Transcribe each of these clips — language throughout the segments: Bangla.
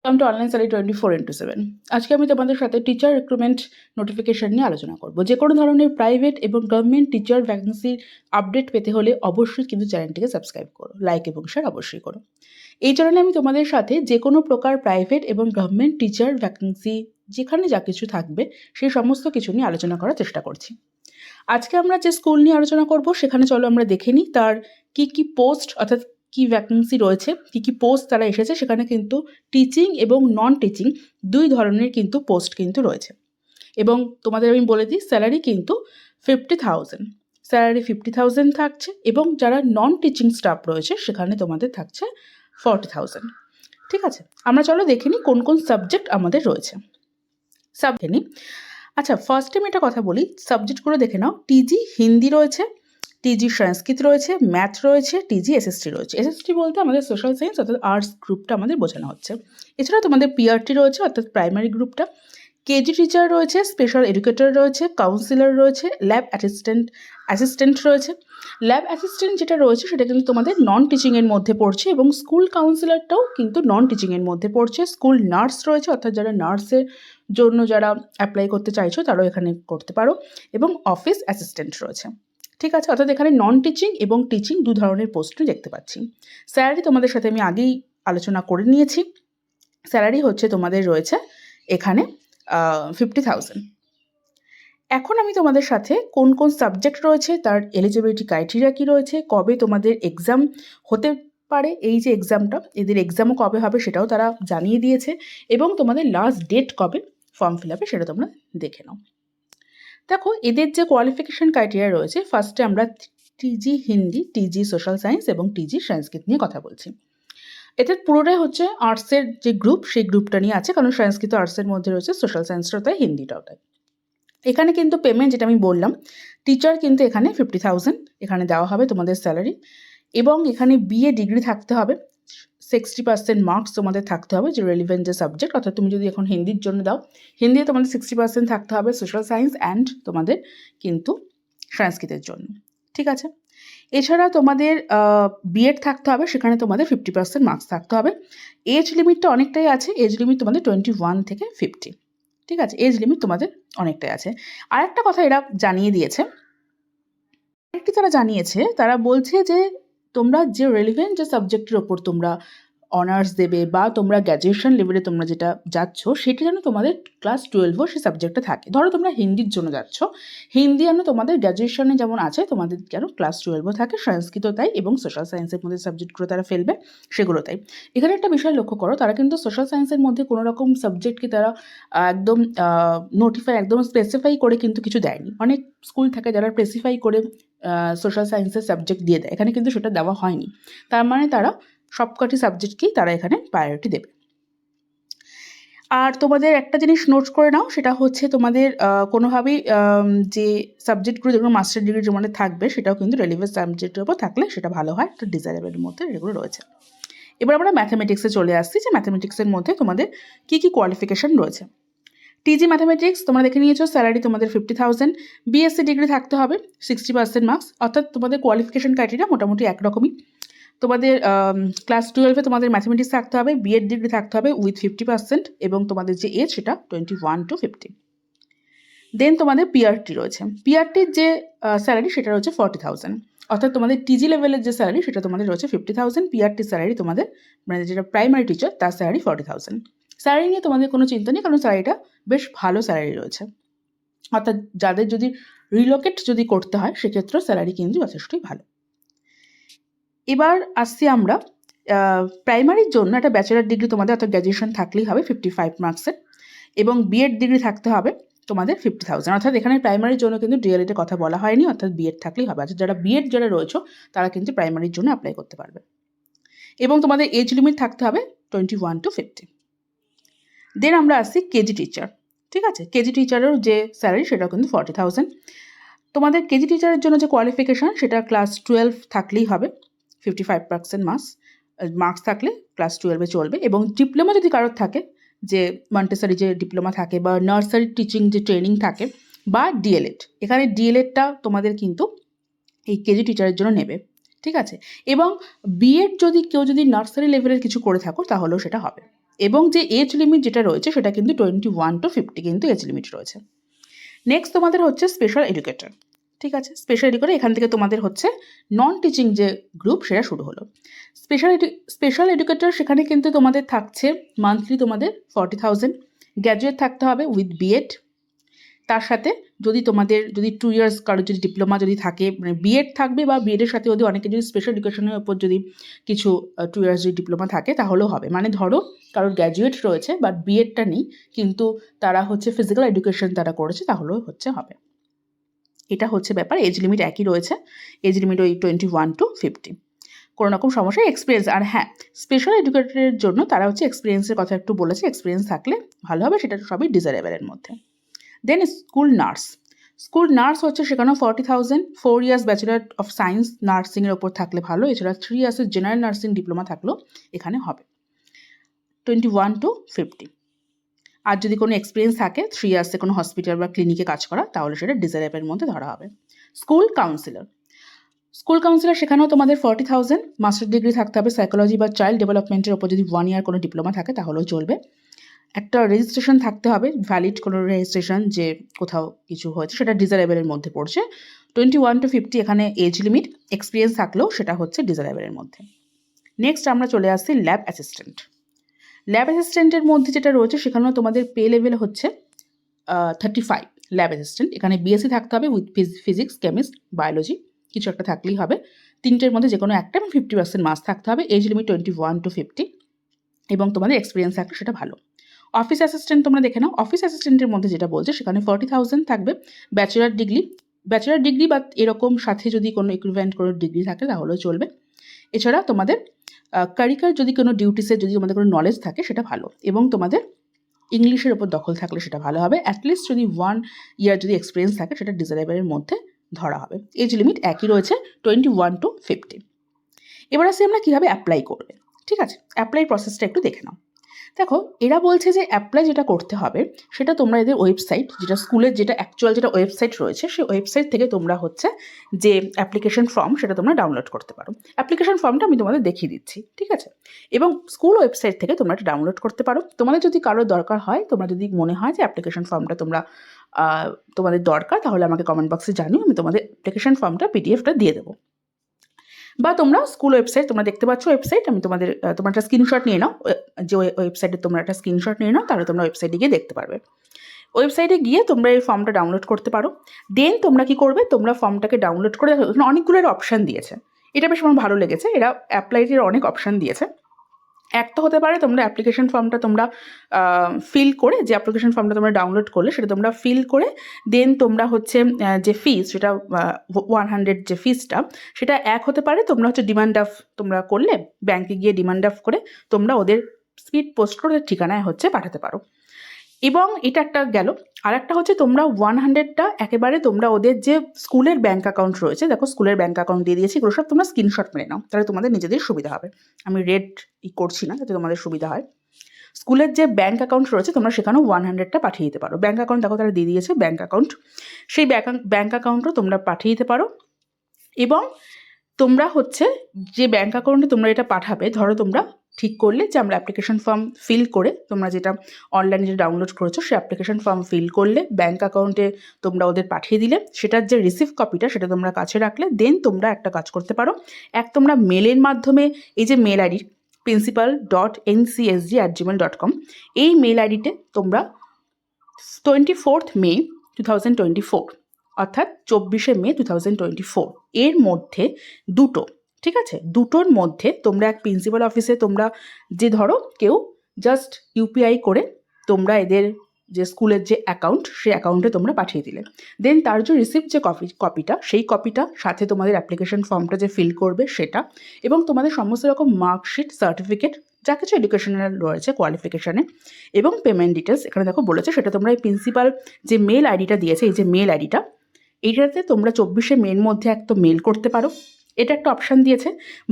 Welcome to online study 24/7। আজকে আমি তোমাদের সাথে টিচার রিক্রুটমেন্ট নোটিফিকেশন নিয়ে আলোচনা করব। যে কোনো ধরনের প্রাইভেট এবং গভর্নমেন্ট টিচার ভ্যাকেন্সির আপডেট পেতে হলে অবশ্যই কিন্তু চ্যানেলটিকে সাবস্ক্রাইব করো, লাইক এবং শেয়ার অবশ্যই করো। এই চ্যানেলে আমি তোমাদের সাথে যে কোনো প্রকার প্রাইভেট এবং গভর্নমেন্ট টিচার ভ্যাকেন্সি যেখানে যা কিছু থাকবে সেই সমস্ত কিছু নিয়ে আলোচনা করার চেষ্টা করছি। আজকে আমরা যে স্কুল নিয়ে আলোচনা করব সেখানে চলো আমরা দেখে নিই তার কি পোস্ট অর্থাৎ কি ভ্যাকেন্সি রয়েছে, কি পোস্ট তারা এসেছে। সেখানে কিন্তু টিচিং এবং নন টিচিং দুই ধরনের কিন্তু পোস্ট কিন্তু রয়েছে। এবং তোমাদের আমি বলে দিই স্যালারি কিন্তু 50,000, স্যালারি 50,000 থাকছে। এবং যারা নন টিচিং স্টাফ রয়েছে সেখানে তোমাদের থাকছে 40,000। ঠিক আছে, আমরা চলো দেখে নিই কোন কোন সাবজেক্ট আমাদের রয়েছে। সাবজেক্ট আচ্ছা, ফার্স্টে আমি একটা কথা বলি, সাবজেক্টগুলো দেখে নাও। টিজি হিন্দি রয়েছে, টিজি সংস্কৃত রয়েছে, ম্যাথ রয়েছে, টিজি এসএসটি রয়েছে। এসএসটি বলতে আমাদের সোশ্যাল সায়েন্স অর্থাৎ আর্টস গ্রুপটা আমাদের বোঝানো হচ্ছে। এছাড়া তোমাদের পিআরটি রয়েছে অর্থাৎ প্রাইমারি গ্রুপটা, কেজি টিচার রয়েছে, স্পেশাল এডুকেটর রয়েছে, কাউন্সিলর রয়েছে, ল্যাব অ্যাসিস্ট্যান্ট রয়েছে। ল্যাব অ্যাসিস্ট্যান্ট যেটা রয়েছে সেটা কিন্তু তোমাদের নন টিচিংয়ের মধ্যে পড়ছে এবং স্কুল কাউন্সিলরটাও কিন্তু নন টিচিংয়ের মধ্যে পড়ছে। স্কুল নার্স রয়েছে অর্থাৎ যারা নার্সের জন্য যারা অ্যাপ্লাই করতে চাইছো তারাও এখানে করতে পারো, এবং অফিস অ্যাসিস্ট্যান্ট রয়েছে। ঠিক আছে, অর্থাৎ এখানে নন টিচিং এবং টিচিং দু ধরনের পোস্টই দেখতে পাচ্ছি। স্যালারি তোমাদের সাথে আমি আগেই আলোচনা করে নিয়েছি। স্যালারি হচ্ছে তোমাদের রয়েছে এখানে 50,000। এখন আমি তোমাদের সাথে কোন কোন সাবজেক্ট রয়েছে, তার এলিজিবিলিটি ক্রাইটেরিয়া কী রয়েছে, কবে তোমাদের এক্সাম হতে পারে, এই যে এক্সামটা এদের এক্সামও কবে হবে সেটাও তারা জানিয়ে দিয়েছে, এবং তোমাদের লাস্ট ডেট কবে ফর্ম ফিল আপে সেটা তোমরা দেখে নাও। দেখো এদের যে কোয়ালিফিকেশন ক্রাইটেরিয়া রয়েছে, ফার্স্টে আমরা টিজি হিন্দি, টিজি সোশ্যাল সায়েন্স এবং টিজি সংস্কৃত নিয়ে কথা বলছি। এদের পুরোটাই হচ্ছে আর্টসের যে গ্রুপ সেই গ্রুপটা নিয়ে আছে, কারণ সংস্কৃত আর্টসের মধ্যে রয়েছে, সোশ্যাল সায়েন্সটাও তাই, হিন্দিটাও তাই। এখানে কিন্তু পেমেন্ট যেটা আমি বললাম, টিচার কিন্তু এখানে 50,000 এখানে দেওয়া হবে তোমাদের স্যালারি, এবং এখানে বিএ ডিগ্রি থাকতে হবে, 60% মার্কস তোমাদের থাকতে হবে যে রেলিভেন্ট যে সাবজেক্ট, অর্থাৎ তুমি যদি এখন হিন্দির জন্য দাও, হিন্দিতে তোমাদের 60% থাকতে হবে, সোশ্যাল সায়েন্স অ্যান্ড তোমাদের কিন্তু সংস্কৃতের জন্য। ঠিক আছে, এছাড়া তোমাদের বিএড থাকতে হবে, সেখানে তোমাদের 50% মার্কস থাকতে হবে। এজ লিমিটটা অনেকটাই আছে, এজ লিমিট তোমাদের 21 থেকে 50। ঠিক আছে, এজ লিমিট তোমাদের অনেকটাই আছে। আর একটা কথা এরা জানিয়ে দিয়েছে, আরেকটি তারা জানিয়েছে, তারা বলছে যে তোমরা যে রেলিভেন্ট যে সাবজেক্টের ওপর তোমরা অনার্স দেবে বা তোমরা গ্র্যাজুয়েশন লেভেলে তোমরা যেটা যাচ্ছ সেটা যেন তোমাদের ক্লাস 12ও সেই সাবজেক্টে থাকে। ধরো তোমরা হিন্দির জন্য যাচ্ছ, হিন্দি যেন তোমাদের গ্র্যাজুয়েশনে যেমন আছে তোমাদের যেন ক্লাস 12ও থাকে, সংস্কৃত তাই, এবং সোশ্যাল সায়েন্সের মধ্যে সাবজেক্টগুলো তারা ফেলবে সেগুলো তাই। এখানে একটা বিষয় লক্ষ্য করো, তারা কিন্তু সোশ্যাল সায়েন্সের মধ্যে কোনো রকম সাবজেক্টকে তারা একদম একদম স্পেসিফাই করে কিন্তু কিছু দেয়নি। অনেক স্কুল থাকে যারা স্পেসিফাই করে সোশ্যাল সায়েন্সের সাবজেক্ট দিয়ে দেয়, এখানে কিন্তু সেটা দেওয়া হয়নি। তার মানে তারা সবকটি সাবজেক্টকেই তারা এখানে প্রায়োরিটি দেবে। আর তোমাদের একটা জিনিস নোট করে নাও, সেটা হচ্ছে তোমাদের কোনোভাবেই যে সাবজেক্টগুলো যেগুলো মাস্টার ডিগ্রি তোমাদের থাকবে সেটাও কিন্তু রেলিভেন্ট সাবজেক্টের উপর থাকলে সেটা ভালো হয়, একটা ডিজায়ারেবলের মধ্যে যেগুলো রয়েছে। এবার আমরা ম্যাথামেটিক্সে চলে আসছি, যে ম্যাথামেটিক্সের মধ্যে তোমাদের কী কী কোয়ালিফিকেশান রয়েছে। টিজি ম্যাথামেটিক্স তোমরা দেখে নিয়েছো, স্যালারি তোমাদের 50,000, বিএসসি ডিগ্রি থাকতে হবে, 60% মার্কস, অর্থাৎ তোমাদের কোয়ালিফিকেশান ক্রাইটেরিয়া মোটামুটি একরকমই। তোমাদের ক্লাস 12-এ তোমাদের ম্যাথামেটিক্স থাকতে হবে, বিএড ডিগ্রি থাকতে হবে উইথ 50%, এবং তোমাদের যে এজ সেটা 21 to 50। দেন তোমাদের পিআরটি রয়েছে, পিআরটির যে স্যালারি সেটা রয়েছে 40,000, অর্থাৎ তোমাদের টিজি লেভেলের যে স্যালারি সেটা তোমাদের রয়েছে 50,000, পিআরটির স্যালারি তোমাদের মানে যেটা প্রাইমারি টিচার তার স্যালারি 40,000। স্যালারি নিয়ে তোমাদের কোনো চিন্তা নেই, কারণ স্যালারিটা বেশ ভালো স্যালারি রয়েছে, অর্থাৎ যাদের যদি রিলোকেট যদি করতে হয় সেক্ষেত্রেও স্যালারি কিন্তু যথেষ্টই ভালো। এবার আসছি আমরা প্রাইমারির জন্য একটা ব্যাচেলার ডিগ্রি তোমাদের অর্থাৎ গ্র্যাজুয়েশন থাকলেই হবে 55 মার্কসের, এবং বিএড ডিগ্রি থাকতে হবে তোমাদের 50,000, অর্থাৎ এখানে প্রাইমারির জন্য কিন্তু ডিএলএডের কথা বলা হয়নি, অর্থাৎ বিএড থাকলেই হবে। আচ্ছা, যারা বিএড যারা রয়েছে তারা কিন্তু প্রাইমারির জন্য অ্যাপ্লাই করতে পারবে, এবং তোমাদের এজ লিমিট থাকতে হবে 21 to 50। দেন আমরা আসছি কেজি টিচার। ঠিক আছে, কেজি টিচারের যে স্যালারি সেটাও কিন্তু 40,000। তোমাদের কেজি টিচারের জন্য যে কোয়ালিফিকেশান সেটা ক্লাস 12 থাকলেই হবে, 55% মার্কস থাকলে ক্লাস 12-এ চলবে, এবং ডিপ্লোমা যদি কারোর থাকে, যে মন্টেসরি যে ডিপ্লোমা থাকে বা নার্সারি টিচিং যে ট্রেনিং থাকে, বা ডিএলএড, এখানে ডিএলএডটা তোমাদের কিন্তু এই কেজি টিচারের জন্য নেবে। ঠিক আছে, এবং বিএড যদি কেউ যদি নার্সারি লেভেলের কিছু করে থাকো তাহলেও সেটা হবে। এবং যে এজ লিমিট যেটা রয়েছে সেটা কিন্তু 21 to 50 কিন্তু এজ লিমিট রয়েছে। নেক্সট তোমাদের হচ্ছে স্পেশাল এডুকেটর। ঠিক আছে, স্পেশাল এডুকেটর এখান থেকে তোমাদের হচ্ছে নন টিচিং যে গ্রুপ সেটা শুরু হলো। স্পেশাল এডুকেটর সেখানে কিন্তু তোমাদের থাকছে মান্থলি তোমাদের 40,000, গ্র্যাজুয়েট থাকতে হবে উইথ বিএড। তার সাথে যদি 2 ইয়ার্স কারোর যদি ডিপ্লোমা যদি থাকে, মানে বিএড থাকবে, বা বিএডের সাথে যদি অনেকে যদি স্পেশাল এডুকেশনের উপর যদি কিছু 2 ইয়ার্স যদি ডিপ্লোমা থাকে তাহলেও হবে। মানে ধরো কারোর গ্র্যাজুয়েট রয়েছে বাট বিএডটা নেই, কিন্তু তারা হচ্ছে ফিজিক্যাল এডুকেশন তারা করেছে, তাহলেও হবে। এটা হচ্ছে ব্যাপার। এজ লিমিট একই রয়েছে, এজ লিমিট ওই 21 to 50। কোনো রকম সমস্যা, এক্সপিরিয়েন্স। আর হ্যাঁ, স্পেশাল এডুকেটরের জন্য তারা হচ্ছে এক্সপিরিয়েন্সের কথা একটু বলেছে, এক্সপিরিয়েন্স থাকলে ভালো হবে, সেটা সবই ডিজারেবলের মধ্যে। দেন স্কুল নার্স হচ্ছে সেখানেও 40,000, 4 ইয়ার্স ব্যাচেলার অফ সায়েন্স নার্সিংয়ের ওপর থাকলে ভালো, এছাড়া 3 ইয়ার্সের জেনারেল নার্সিং ডিপ্লোমা থাকলেও এখানে হবে 21 to 50। আর যদি কোনো এক্সপিরিয়েন্স থাকে 3 ইয়ার্সে কোনো হসপিটাল বা ক্লিনিকে কাজ করা, তাহলে সেটা ডিজারেবলের মধ্যে ধরা হবে। স্কুল কাউন্সিলর সেখানেও তোমাদের 40,000, মাস্টার ডিগ্রি থাকতে হবে সাইকোলজি বা চাইল্ড ডেভেলপমেন্টের ওপর, যদি 1 ইয়ার কোনো ডিপ্লোমা থাকে তাহলেও চলবে। একটা রেজিস্ট্রেশন থাকতে হবে, ভ্যালিড কোনো রেজিস্ট্রেশন, যে কোথাও কিছু হয়েছে, সেটা ডিজারেবলের মধ্যে পড়ছে। 21 to 50 এখানে এজ লিমিট, এক্সপিরিয়েন্স থাকলেও সেটা হচ্ছে ডিজারেবলের মধ্যে। নেক্সট আমরা চলে আসছি ল্যাব অ্যাসিস্ট্যান্টের মধ্যে যেটা রয়েছে সেখানেও তোমাদের পে লেভেল হচ্ছে 35। ল্যাব অ্যাসিস্ট্যান্ট এখানে বিএসসি থাকতে হবে উইথ ফিজিক্স, কেমিস্ট, বায়োলজি, কিছু একটা থাকলেই হবে। 3টের মধ্যে যে কোনো একটা, এবং 50% মার্কস থাকতে হবে। এজ লিমিট 21 to 50, এবং তোমাদের এক্সপিরিয়েন্স থাকলে সেটা ভালো। অফিস অ্যাসিস্ট্যান্ট তোমরা দেখে নাও। অফিস অ্যাসিস্ট্যান্টের মধ্যে যেটা বলছে সেখানে 40,000 থাকবে, ব্যাচেলার ডিগ্রি বা এরকম সাথে যদি কোনো ইকুইভ্যালেন্ট কোনো ডিগ্রি থাকে তাহলেও চলবে। এছাড়া তোমাদের কারিকুলার যদি কোনো ডিউটিসের যদি তোমাদের কোনো নলেজ থাকে সেটা ভালো, এবং তোমাদের ইংলিশের ওপর দখল থাকলে সেটা ভালো হবে। অ্যাটলিস্ট যদি 1 ইয়ার যদি এক্সপিরিয়েন্স থাকে সেটা ডিজারেবলের মধ্যে ধরা হবে। এজ লিমিট একই রয়েছে 21 to 50। এবার আসি আমরা কীভাবে অ্যাপ্লাই করবে। ঠিক আছে, অ্যাপ্লাই প্রসেসটা একটু দেখে নাও। দেখো, এরা বলছে যে অ্যাপ্লাই যেটা করতে হবে সেটা তোমরা এদের ওয়েবসাইট, যেটা স্কুলের যেটা অ্যাকচুয়াল যেটা ওয়েবসাইট রয়েছে, সেই ওয়েবসাইট থেকে তোমরা হচ্ছে যে অ্যাপ্লিকেশন ফর্ম সেটা তোমরা ডাউনলোড করতে পারো। অ্যাপ্লিকেশন ফর্মটা আমি তোমাদের দেখিয়ে দিচ্ছি, ঠিক আছে? এবং স্কুল ওয়েবসাইট থেকে তোমরা এটা ডাউনলোড করতে পারো। তোমাদের যদি কারোর দরকার হয়, তোমরা যদি মনে হয় যে অ্যাপ্লিকেশন ফর্মটা তোমাদের দরকার, তাহলে আমাকে কমেন্ট বক্সে জানিও, আমি তোমাদের অ্যাপ্লিকেশন ফর্মটা পিডিএফটা দিয়ে দেবো। বা তোমরা স্কুল ওয়েবসাইট তোমরা দেখতে পাচ্ছ ওয়েবসাইট, আমি তোমরা একটা স্ক্রিনশট নিয়ে নাও, যে ওয়েবসাইটে তোমরা একটা স্ক্রিনশট নিয়ে নাও, তাহলে তোমরা ওয়েবসাইটে গিয়ে দেখতে পারবে। ওয়েবসাইটে গিয়ে তোমরা এই ফর্মটা ডাউনলোড করতে পারো। দেন তোমরা কি করবে, তোমরা ফর্মটাকে ডাউনলোড করে, অনেকগুলো অপশান দিয়েছে, এটা বেশ আমার ভালো লেগেছে, এরা অ্যাপ্লাইটির অনেক অপশান দিয়েছে। একটা হতে পারে তোমরা অ্যাপ্লিকেশন ফর্মটা তোমরা ফিল করে, যে অ্যাপ্লিকেশন ফর্মটা তোমরা ডাউনলোড করলে সেটা তোমরা ফিল করে, দেন তোমরা হচ্ছে যে ফিস, সেটা 100 যে ফিসটা, সেটা এক হতে পারে। তোমরা হচ্ছে ডিমান্ড ড্রাফট তোমরা করলে, ব্যাংকে গিয়ে ডিমান্ড ড্রাফট করে তোমরা ওদের স্পিড পোস্ট করে ঠিকানায় হচ্ছে পাঠাতে পারো। এবং এটা একটা গেল। আর একটা হচ্ছে তোমরা 100টা একেবারে তোমরা ওদের যে স্কুলের ব্যাঙ্ক অ্যাকাউন্ট রয়েছে, দেখো স্কুলের ব্যাঙ্ক অ্যাকাউন্ট দিয়ে দিয়েছি, এগুলো সব তোমরা স্ক্রিনশট মেরে নাও, তাহলে তোমাদের নিজেদের সুবিধা হবে। আমি রেড করছি না, যাতে তোমাদের সুবিধা হয়। স্কুলের যে ব্যাঙ্ক অ্যাকাউন্ট রয়েছে তোমরা সেখানেও 100টা পাঠিয়ে দিতে পারো। ব্যাঙ্ক অ্যাকাউন্ট দেখো তারা দিয়ে দিয়েছে ব্যাঙ্ক অ্যাকাউন্ট, সেই ব্যাঙ্ক অ্যাকাউন্টও তোমরা পাঠিয়ে দিতে পারো। এবং তোমরা হচ্ছে যে ব্যাঙ্ক অ্যাকাউন্টে তোমরা এটা পাঠাবে, ধরো তোমরা ঠিক করলে যে আমরা অ্যাপ্লিকেশন ফর্ম ফিল করে, তোমরা যেটা অনলাইনে যে ডাউনলোড করেছো সেই অ্যাপ্লিকেশন ফর্ম ফিল করলে ব্যাঙ্ক অ্যাকাউন্টে তোমরা ওদের পাঠিয়ে দিলে, সেটার যে রিসিভ কপিটা সেটা তোমরা কাছে রাখলে, দেন তোমরা একটা কাজ করতে পারো, তোমরা মেলের মাধ্যমে এই যে মেল আইডি principal.ncsg@gmail.com, এই মেল আইডিতে তোমরা 24 মে 2024, অর্থাৎ 24শে মে 2024 এর মধ্যে দুটো, ঠিক আছে, দুটোর মধ্যে তোমরা এক প্রিন্সিপাল অফিসে তোমরা যে ধরো কেউ জাস্ট ইউপিআই করে তোমরা এদের যে স্কুলের যে অ্যাকাউন্ট, সেই অ্যাকাউন্টে তোমরা পাঠিয়ে দিলে, দেন তার যে রিসিপ্ট যে কপিটা, সেই কপিটা সাথে তোমাদের অ্যাপ্লিকেশন ফর্মটা যে ফিল করবে সেটা, এবং তোমাদের সমস্ত রকম মার্কশিট, সার্টিফিকেট, যা কিছু এডুকেশনাল রয়েছে কোয়ালিফিকেশানে, এবং পেমেন্ট ডিটেলস এখানে দেখো বলেছে, সেটা তোমরা এই প্রিন্সিপাল যে মেল আইডিটা দিয়েছে, এই যে মেল আইডিটা, এইটাতে তোমরা 24শে মের মধ্যে একটা মেল করতে পারো, এটা একটা অপশান দিয়েছে।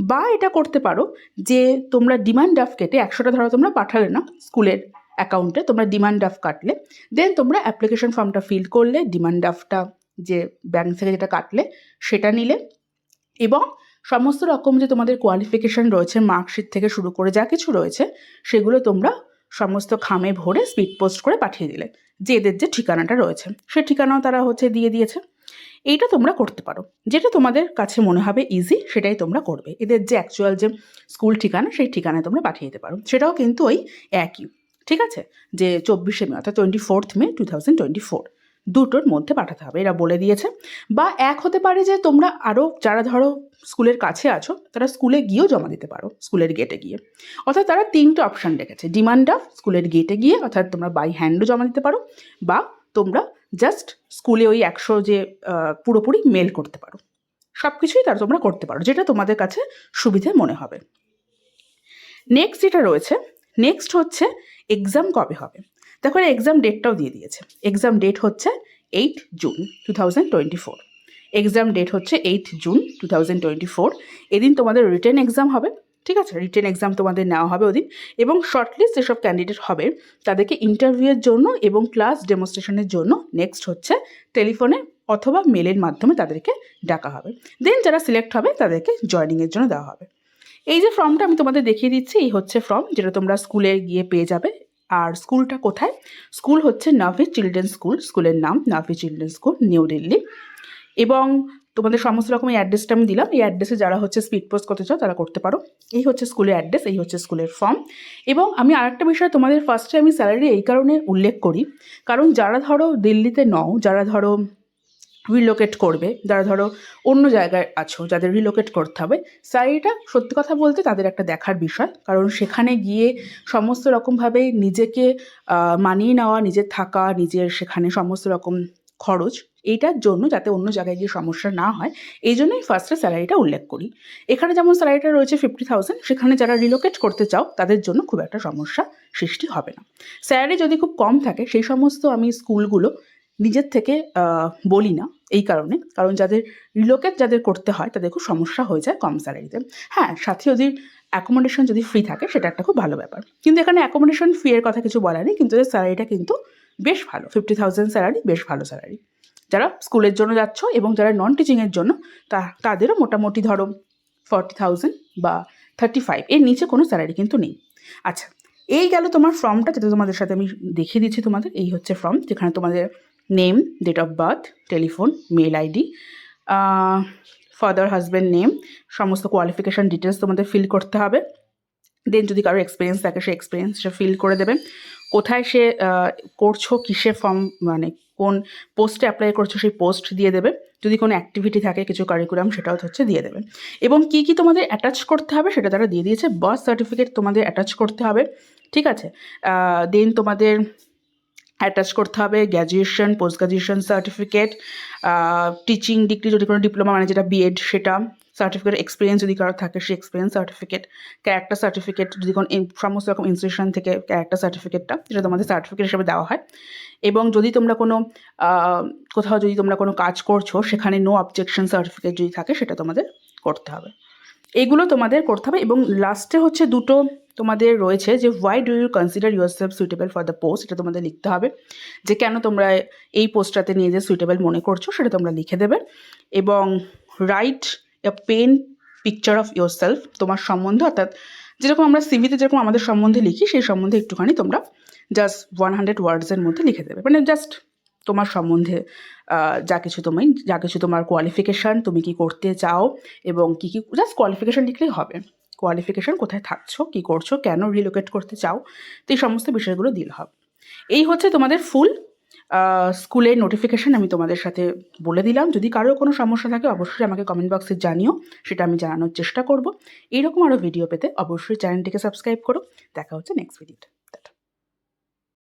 বা এটা করতে পারো যে তোমরা ডিমান্ড ড্রাফট কেটে 100টা ধরো তোমরা পাঠালে না স্কুলের অ্যাকাউন্টে, তোমরা ডিমান্ড ড্রাফট কাটলে, দেন তোমরা অ্যাপ্লিকেশন ফর্মটা ফিল করলে, ডিমান্ড ড্রাফটটা যে ব্যাংক থেকে যেটা কাটলে সেটা নিলে, এবং সমস্ত রকম যে তোমাদের কোয়ালিফিকেশান রয়েছে, মার্কশিট থেকে শুরু করে যা কিছু রয়েছে, সেগুলো তোমরা সমস্ত খামে ভরে স্পিড পোস্ট করে পাঠিয়ে দিলে, যে এদের যে ঠিকানাটা রয়েছে সে ঠিকানাও তারা দিয়ে দিয়েছে। এইটা তোমরা করতে পারো, যেটা তোমাদের কাছে মনে হবে ইজি সেটাই তোমরা করবে। এদের যে অ্যাকচুয়াল যে স্কুল ঠিকানা সেই ঠিকানায় তোমরা পাঠিয়ে দিতে পারো, সেটাও কিন্তু ওই একই, ঠিক আছে। যে 24শে মে অর্থাৎ 24 মে 2024 দুটোর মধ্যে পাঠাতে হবে, এরা বলে দিয়েছে। বা এক হতে পারে যে তোমরা আরও যারা ধরো স্কুলের কাছে আছো তারা স্কুলে গিয়েও জমা দিতে পারো, স্কুলের গেটে গিয়ে। অর্থাৎ তারা 3টে অপশান রেখেছে, ডিমান্ড ড্রাফট, স্কুলের গেটে গিয়ে অর্থাৎ তোমরা বাই হ্যান্ডও জমা দিতে পারো, বা তোমরা জাস্ট স্কুলে ওই 100 যে পুরোপুরি মেল করতে পারো। সব কিছুই তারা তোমরা করতে পারো, যেটা তোমাদের কাছে সুবিধে মনে হবে। নেক্সট যেটা রয়েছে, নেক্সট হচ্ছে এক্সাম কবে হবে। দেখো এক্সাম ডেটটাও দিয়ে দিয়েছে। এক্সাম ডেট হচ্ছে 8 জুন 2024। এক্সাম ডেট হচ্ছে 8 জুন 2024। এদিন তোমাদের রিটেন এক্সাম হবে, ঠিক আছে। রিটেন এক্সাম তোমাদের নেওয়া হবে ওদিন, এবং শর্টলিস্ট যেসব ক্যান্ডিডেট হবে তাদেরকে ইন্টারভিউয়ের জন্য এবং ক্লাস ডেমনস্ট্রেশনের জন্য নেক্সট হচ্ছে টেলিফোনে অথবা মেলের মাধ্যমে তাদেরকে ডাকা হবে। দেন যারা সিলেক্ট হবে তাদেরকে জয়েনিংয়ের জন্য দেওয়া হবে। এই যে ফর্মটা আমি তোমাদের দেখিয়ে দিচ্ছি, এই হচ্ছে ফর্ম, যেটা তোমরা স্কুলে গিয়ে পেয়ে যাবে। আর স্কুলটা কোথায়? স্কুল হচ্ছে নাভি চিলড্রেন স্কুল, স্কুলের নাম নাভি চিলড্রেন স্কুল, নিউ দিল্লি। এবং তোমাদের সমস্ত রকম এই অ্যাড্রেসটা আমি দিলাম, এই অ্যাড্রেসে যারা হচ্ছে স্পিড পোস্ট করতে চাও তারা করতে পারো। এই হচ্ছে স্কুলের অ্যাড্রেস, এই হচ্ছে স্কুলের ফর্ম। এবং আমি আরেকটা বিষয় তোমাদের ফার্স্টে আমি স্যালারি এই কারণে উল্লেখ করি, কারণ যারা ধরো দিল্লিতে নও, যারা ধরো রিলোকেট করবে, যারা ধরো অন্য জায়গায় আছো, যাদের রিলোকেট করতে হবে, স্যালারিটা সত্যি কথা বলতে তাদের একটা দেখার বিষয়। কারণ সেখানে গিয়ে সমস্ত রকমভাবে নিজেকে মানিয়ে নেওয়া, নিজের থাকা, নিজের সেখানে সমস্ত রকম খরচ, এইটার জন্য যাতে অন্য জায়গায় গিয়ে সমস্যা না হয়, এই জন্যই ফার্স্টে স্যালারিটা উল্লেখ করি। এখানে যেমন স্যালারিটা রয়েছে 50,000, সেখানে যারা রিলোকেট করতে চাও তাদের জন্য খুব একটা সমস্যা সৃষ্টি হবে না। স্যালারি যদি খুব কম থাকে সেই সমস্ত আমি স্কুলগুলো নিজের থেকে বলি না, এই কারণে, কারণ যাদের রিলোকেট যাদের করতে হয় তাদের খুব সমস্যা হয়ে যায় কম স্যালারিতে। হ্যাঁ, সাথে যদি অ্যাকোমোডেশন যদি ফ্রি থাকে সেটা একটা খুব ভালো ব্যাপার, কিন্তু এখানে অ্যাকোমোডেশন ফি এর কথা কিছু বলা নেই, কিন্তু এদের স্যালারিটা কিন্তু বেশ ভালো। 50,000 স্যালারি বেশ ভালো স্যালারি। যারা স্কুলের জন্য যাচ্ছ এবং যারা নন টিচিংয়ের জন্য তাদেরও মোটামুটি ধরো 40,000 বা 35, এর নিচে কোনো স্যালারি কিন্তু নেই। আচ্ছা, এই গেল তোমার ফর্মটা, যেটা তোমাদের সাথে আমি দেখিয়ে দিচ্ছি তোমাদের। এই হচ্ছে ফর্ম, যেখানে তোমাদের name, date of birth, telephone, mail ID, father husband name, সমস্ত কোয়ালিফিকেশান ডিটেলস তোমাদের ফিল করতে হবে। দেন যদি কারো এক্সপিরিয়েন্স থাকে সে এক্সপিরিয়েন্স সে ফিল করে দেবে। কোথায় সে করছো, কিসের ফর্ম, মানে কোন পোস্টে অ্যাপ্লাই করছো সেই পোস্ট দিয়ে দেবে। যদি কোনো অ্যাক্টিভিটি থাকে, কিছু কারিকুলাম, সেটাও হচ্ছে দিয়ে দেবে। এবং কী কী তোমাদের অ্যাটাচ করতে হবে সেটা তারা দিয়ে দিয়েছে। বার্থ সার্টিফিকেট তোমাদের অ্যাটাচ করতে হবে, ঠিক আছে। দেন তোমাদের অ্যাটাচ করতে হবে graduation, post graduation certificate, teaching degree যদি কোনো ডিপ্লোমা মানে যেটা বিএড সেটা, সার্টিফিকেট, এক্সপিরিয়েন্স যদি কারো থাকে সেই এক্সপিরিয়েন্স সার্টিফিকেট, ক্যারেক্টার সার্টিফিকেট যদি কোনো সমস্ত রকম ইনস্টিটিউশন থেকে ক্যারেক্টার সার্টিফিকেটটা, যেটা তোমাদের সার্টিফিকেট হিসেবে দেওয়া হয়। এবং যদি তোমরা কোনো কোথাও যদি তোমরা কোনো কাজ করছো সেখানে নো অবজেকশন সার্টিফিকেট যদি থাকে সেটা তোমাদের করতে হবে। এগুলো তোমাদের করতে হবে। এবং লাস্টে হচ্ছে দুটো তোমাদের রয়েছে যে why do you consider yourself suitable for the post, এটা তোমাদের লিখতে হবে, যে কেন তোমরা এই পোস্টটাতে নিয়ে যে সুইটেবল মনে করছো সেটা তোমরা লিখে দেবে। এবং write a pen picture of yourself, তোমার সম্বন্ধে, অর্থাৎ যেরকম আমরা সিভিতে যেরকম আমাদের সম্বন্ধে লিখি সেই সম্বন্ধে একটুখানি তোমরা জাস্ট 100 ওয়ার্ডসের মধ্যে লিখে দেবে। মানে জাস্ট তোমার সম্বন্ধে যা কিছু তোমার কোয়ালিফিকেশান, তুমি কি করতে চাও এবং কী কী, জাস্ট কোয়ালিফিকেশান লিখলেই হবে। কোয়ালিফিকেশান, কোথায় থাকছো, কী করছো, কেন রিলোকেট করতে চাও, তো এই সমস্ত বিষয়গুলো দিলে হবে। এই হচ্ছে তোমাদের ফুল স্কুলের নোটিফিকেশান আমি তোমাদের সাথে বলে দিলাম। যদি কারোর কোনো সমস্যা থাকে অবশ্যই আমাকে কমেন্ট বক্সে জানিও, সেটা আমি জানানোর চেষ্টা করব। এইরকম আরও ভিডিও পেতে অবশ্যই চ্যানেলটিকে সাবস্ক্রাইব করো। দেখা হচ্ছে নেক্সট ভিডিওতে।